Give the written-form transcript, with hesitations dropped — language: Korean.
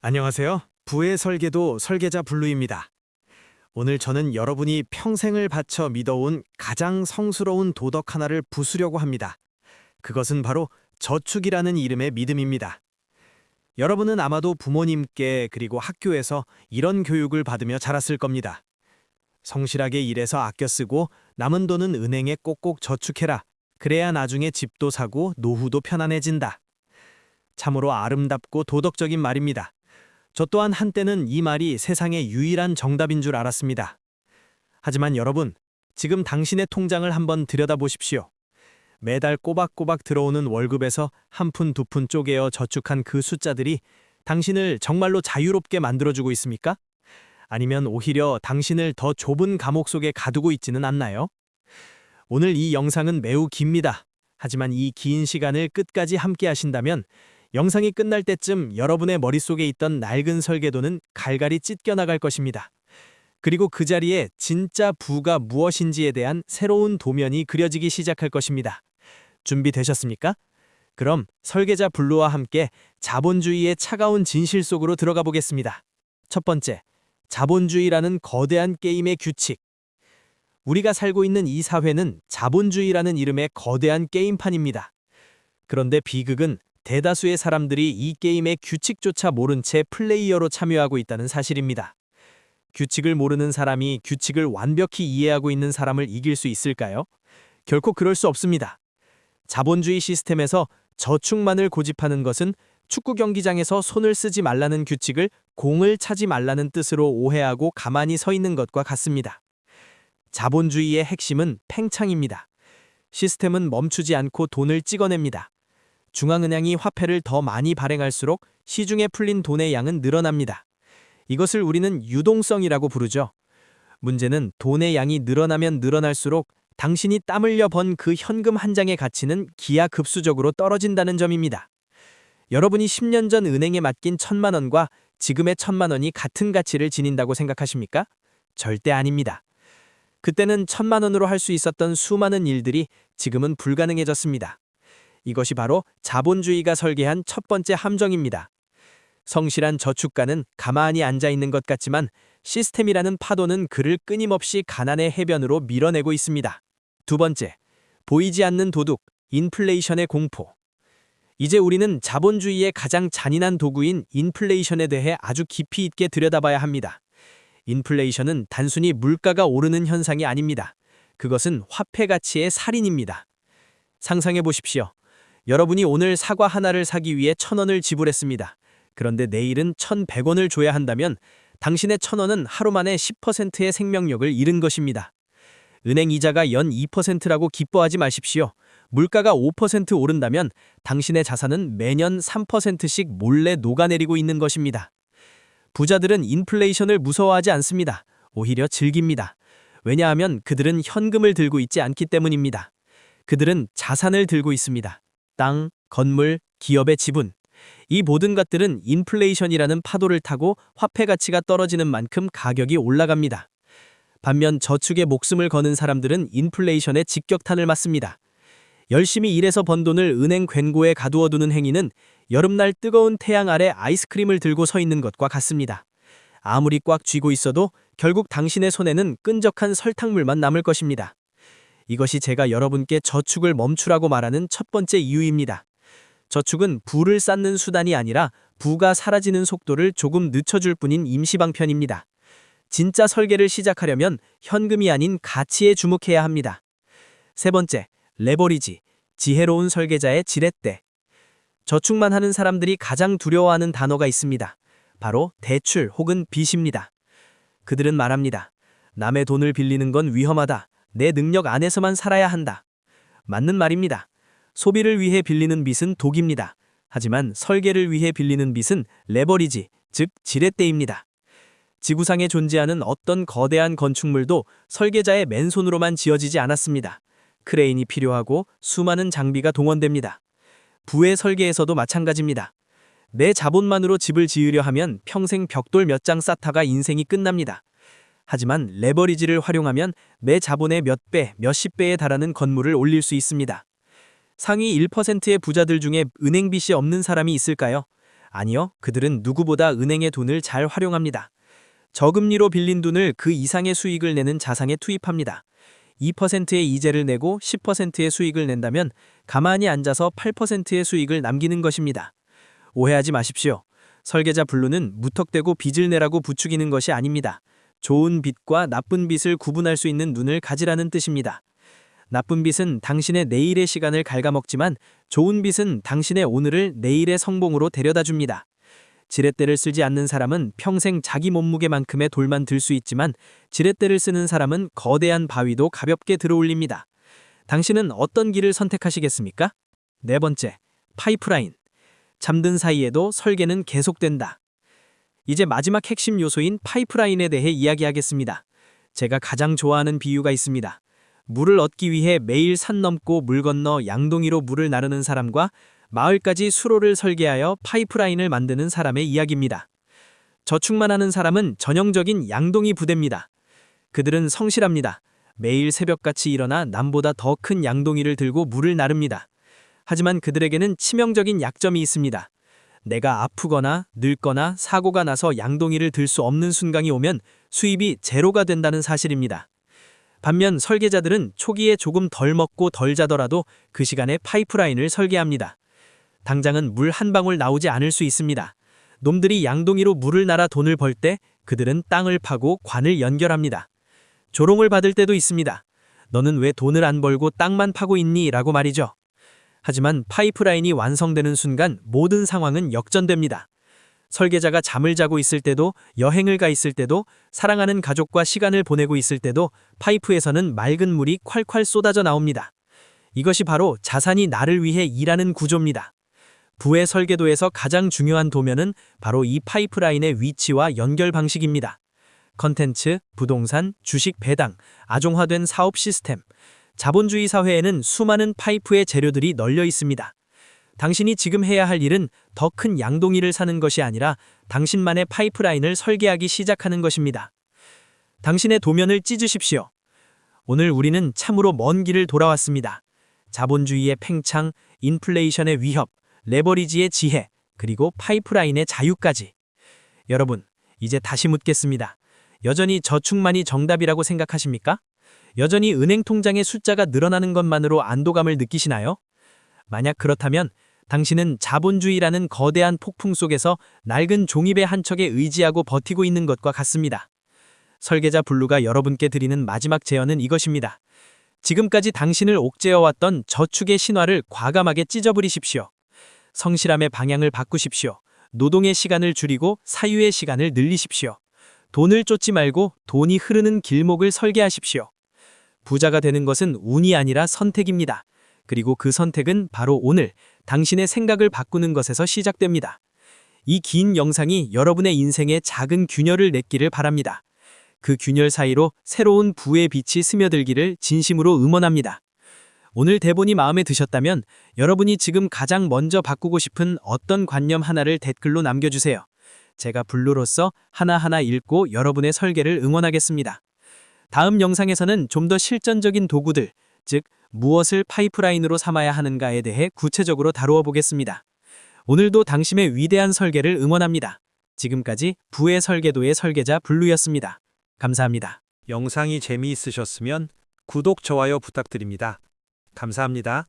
안녕하세요. 부의 설계도 설계자 블루입니다. 오늘 저는 여러분이 평생을 바쳐 믿어온 가장 성스러운 도덕 하나를 부수려고 합니다. 그것은 바로 저축이라는 이름의 믿음입니다. 여러분은 아마도 부모님께 그리고 학교에서 이런 교육을 받으며 자랐을 겁니다. 성실하게 일해서 아껴 쓰고 남은 돈은 은행에 꼭꼭 저축해라. 그래야 나중에 집도 사고 노후도 편안해진다. 참으로 아름답고 도덕적인 말입니다. 저 또한 한때는 이 말이 세상의 유일한 정답인 줄 알았습니다. 하지만 여러분, 지금 당신의 통장을 한번 들여다보십시오. 매달 꼬박꼬박 들어오는 월급에서 한 푼, 두 푼 쪼개어 저축한 그 숫자들이 당신을 정말로 자유롭게 만들어주고 있습니까? 아니면 오히려 당신을 더 좁은 감옥 속에 가두고 있지는 않나요? 오늘 이 영상은 매우 깁니다. 하지만 이 긴 시간을 끝까지 함께 하신다면 영상이 끝날 때쯤 여러분의 머릿속에 있던 낡은 설계도는 갈갈이 찢겨나갈 것입니다. 그리고 그 자리에 진짜 부가 무엇인지에 대한 새로운 도면이 그려지기 시작할 것입니다. 준비되셨습니까? 그럼 설계자 블루와 함께 자본주의의 차가운 진실 속으로 들어가 보겠습니다. 첫 번째, 자본주의라는 거대한 게임의 규칙. 우리가 살고 있는 이 사회는 자본주의라는 이름의 거대한 게임판입니다. 그런데 비극은 대다수의 사람들이 이 게임의 규칙조차 모른 채 플레이어로 참여하고 있다는 사실입니다. 규칙을 모르는 사람이 규칙을 완벽히 이해하고 있는 사람을 이길 수 있을까요? 결코 그럴 수 없습니다. 자본주의 시스템에서 저축만을 고집하는 것은 축구 경기장에서 손을 쓰지 말라는 규칙을 공을 차지 말라는 뜻으로 오해하고 가만히 서 있는 것과 같습니다. 자본주의의 핵심은 팽창입니다. 시스템은 멈추지 않고 돈을 찍어냅니다. 중앙은행이 화폐를 더 많이 발행할수록 시중에 풀린 돈의 양은 늘어납니다. 이것을 우리는 유동성이라고 부르죠. 문제는 돈의 양이 늘어나면 늘어날수록 당신이 땀 흘려 번 그 현금 한 장의 가치는 기하급수적으로 떨어진다는 점입니다. 여러분이 10년 전 은행에 맡긴 1,000만 원과 지금의 1,000만 원이 같은 가치를 지닌다고 생각하십니까? 절대 아닙니다. 그때는 1,000만 원으로 할 수 있었던 수많은 일들이 지금은 불가능해졌습니다. 이것이 바로 자본주의가 설계한 첫 번째 함정입니다. 성실한 저축가는 가만히 앉아 있는 것 같지만 시스템이라는 파도는 그를 끊임없이 가난의 해변으로 밀어내고 있습니다. 두 번째, 보이지 않는 도둑, 인플레이션의 공포. 이제 우리는 자본주의의 가장 잔인한 도구인 인플레이션에 대해 아주 깊이 있게 들여다봐야 합니다. 인플레이션은 단순히 물가가 오르는 현상이 아닙니다. 그것은 화폐 가치의 살인입니다. 상상해 보십시오. 여러분이 오늘 사과 하나를 사기 위해 1,000원을 지불했습니다. 그런데 내일은 1,100원을 줘야 한다면 당신의 1,000원은 하루 만에 10%의 생명력을 잃은 것입니다. 은행 이자가 연 2%라고 기뻐하지 마십시오. 물가가 5% 오른다면 당신의 자산은 매년 3%씩 몰래 녹아내리고 있는 것입니다. 부자들은 인플레이션을 무서워하지 않습니다. 오히려 즐깁니다. 왜냐하면 그들은 현금을 들고 있지 않기 때문입니다. 그들은 자산을 들고 있습니다. 땅, 건물, 기업의 지분. 이 모든 것들은 인플레이션이라는 파도를 타고 화폐 가치가 떨어지는 만큼 가격이 올라갑니다. 반면 저축에 목숨을 거는 사람들은 인플레이션의 직격탄을 맞습니다. 열심히 일해서 번 돈을 은행 괜고에 가두어두는 행위는 여름날 뜨거운 태양 아래 아이스크림을 들고 서 있는 것과 같습니다. 아무리 꽉 쥐고 있어도 결국 당신의 손에는 끈적한 설탕물만 남을 것입니다. 이것이 제가 여러분께 저축을 멈추라고 말하는 첫 번째 이유입니다. 저축은 부를 쌓는 수단이 아니라 부가 사라지는 속도를 조금 늦춰줄 뿐인 임시방편입니다. 진짜 설계를 시작하려면 현금이 아닌 가치에 주목해야 합니다. 세 번째, 레버리지, 지혜로운 설계자의 지렛대. 저축만 하는 사람들이 가장 두려워하는 단어가 있습니다. 바로 대출 혹은 빚입니다. 그들은 말합니다. 남의 돈을 빌리는 건 위험하다. 내 능력 안에서만 살아야 한다. 맞는 말입니다. 소비를 위해 빌리는 빚은 독입니다. 하지만 설계를 위해 빌리는 빚은 레버리지, 즉 지렛대입니다. 지구상에 존재하는 어떤 거대한 건축물도 설계자의 맨손으로만 지어지지 않았습니다. 크레인이 필요하고 수많은 장비가 동원됩니다. 부의 설계에서도 마찬가지입니다. 내 자본만으로 집을 지으려 하면 평생 벽돌 몇 장 쌓다가 인생이 끝납니다. 하지만 레버리지를 활용하면 내 자본의 몇 배, 몇십 배에 달하는 건물을 올릴 수 있습니다. 상위 1%의 부자들 중에 은행 빚이 없는 사람이 있을까요? 아니요, 그들은 누구보다 은행의 돈을 잘 활용합니다. 저금리로 빌린 돈을 그 이상의 수익을 내는 자산에 투입합니다. 2%의 이자를 내고 10%의 수익을 낸다면 가만히 앉아서 8%의 수익을 남기는 것입니다. 오해하지 마십시오. 설계자 블루는 무턱대고 빚을 내라고 부추기는 것이 아닙니다. 좋은 빚과 나쁜 빚을 구분할 수 있는 눈을 가지라는 뜻입니다. 나쁜 빚은 당신의 내일의 시간을 갉아먹지만 좋은 빚은 당신의 오늘을 내일의 성공으로 데려다 줍니다. 지렛대를 쓰지 않는 사람은 평생 자기 몸무게만큼의 돌만 들 수 있지만 지렛대를 쓰는 사람은 거대한 바위도 가볍게 들어올립니다. 당신은 어떤 길을 선택하시겠습니까? 네 번째, 파이프라인. 잠든 사이에도 설계는 계속된다. 이제 마지막 핵심 요소인 파이프라인에 대해 이야기하겠습니다. 제가 가장 좋아하는 비유가 있습니다. 물을 얻기 위해 매일 산 넘고 물 건너 양동이로 물을 나르는 사람과 마을까지 수로를 설계하여 파이프라인을 만드는 사람의 이야기입니다. 저축만 하는 사람은 전형적인 양동이 부대입니다. 그들은 성실합니다. 매일 새벽같이 일어나 남보다 더 큰 양동이를 들고 물을 나릅니다. 하지만 그들에게는 치명적인 약점이 있습니다. 내가 아프거나 늙거나 사고가 나서 양동이를 들 수 없는 순간이 오면 수입이 제로가 된다는 사실입니다. 반면 설계자들은 초기에 조금 덜 먹고 덜 자더라도 그 시간에 파이프라인을 설계합니다. 당장은 물 한 방울 나오지 않을 수 있습니다. 놈들이 양동이로 물을 날아 돈을 벌 때 그들은 땅을 파고 관을 연결합니다. 조롱을 받을 때도 있습니다. 너는 왜 돈을 안 벌고 땅만 파고 있니? 라고 말이죠. 하지만 파이프라인이 완성되는 순간 모든 상황은 역전됩니다. 설계자가 잠을 자고 있을 때도, 여행을 가 있을 때도, 사랑하는 가족과 시간을 보내고 있을 때도 파이프에서는 맑은 물이 콸콸 쏟아져 나옵니다. 이것이 바로 자산이 나를 위해 일하는 구조입니다. 부의 설계도에서 가장 중요한 도면은 바로 이 파이프라인의 위치와 연결 방식입니다. 컨텐츠, 부동산, 주식 배당, 아종화된 사업 시스템. 자본주의 사회에는 수많은 파이프의 재료들이 널려 있습니다. 당신이 지금 해야 할 일은 더 큰 양동이를 사는 것이 아니라 당신만의 파이프라인을 설계하기 시작하는 것입니다. 당신의 도면을 찢으십시오. 오늘 우리는 참으로 먼 길을 돌아왔습니다. 자본주의의 팽창, 인플레이션의 위협, 레버리지의 지혜, 그리고 파이프라인의 자유까지. 여러분, 이제 다시 묻겠습니다. 여전히 저축만이 정답이라고 생각하십니까? 여전히 은행 통장의 숫자가 늘어나는 것만으로 안도감을 느끼시나요? 만약 그렇다면 당신은 자본주의라는 거대한 폭풍 속에서 낡은 종이배 한 척에 의지하고 버티고 있는 것과 같습니다. 설계자 블루가 여러분께 드리는 마지막 제언은 이것입니다. 지금까지 당신을 옥죄어왔던 저축의 신화를 과감하게 찢어버리십시오. 성실함의 방향을 바꾸십시오. 노동의 시간을 줄이고 사유의 시간을 늘리십시오. 돈을 쫓지 말고 돈이 흐르는 길목을 설계하십시오. 부자가 되는 것은 운이 아니라 선택입니다. 그리고 그 선택은 바로 오늘 당신의 생각을 바꾸는 것에서 시작됩니다. 이 긴 영상이 여러분의 인생에 작은 균열을 냈기를 바랍니다. 그 균열 사이로 새로운 부의 빛이 스며들기를 진심으로 응원합니다. 오늘 대본이 마음에 드셨다면 여러분이 지금 가장 먼저 바꾸고 싶은 어떤 관념 하나를 댓글로 남겨주세요. 제가 블루로서 하나하나 읽고 여러분의 설계를 응원하겠습니다. 다음 영상에서는 좀 더 실전적인 도구들, 즉 무엇을 파이프라인으로 삼아야 하는가에 대해 구체적으로 다루어 보겠습니다. 오늘도 당신의 위대한 설계를 응원합니다. 지금까지 부의 설계도의 설계자 블루였습니다. 감사합니다. 영상이 재미있으셨으면 구독, 좋아요 부탁드립니다. 감사합니다.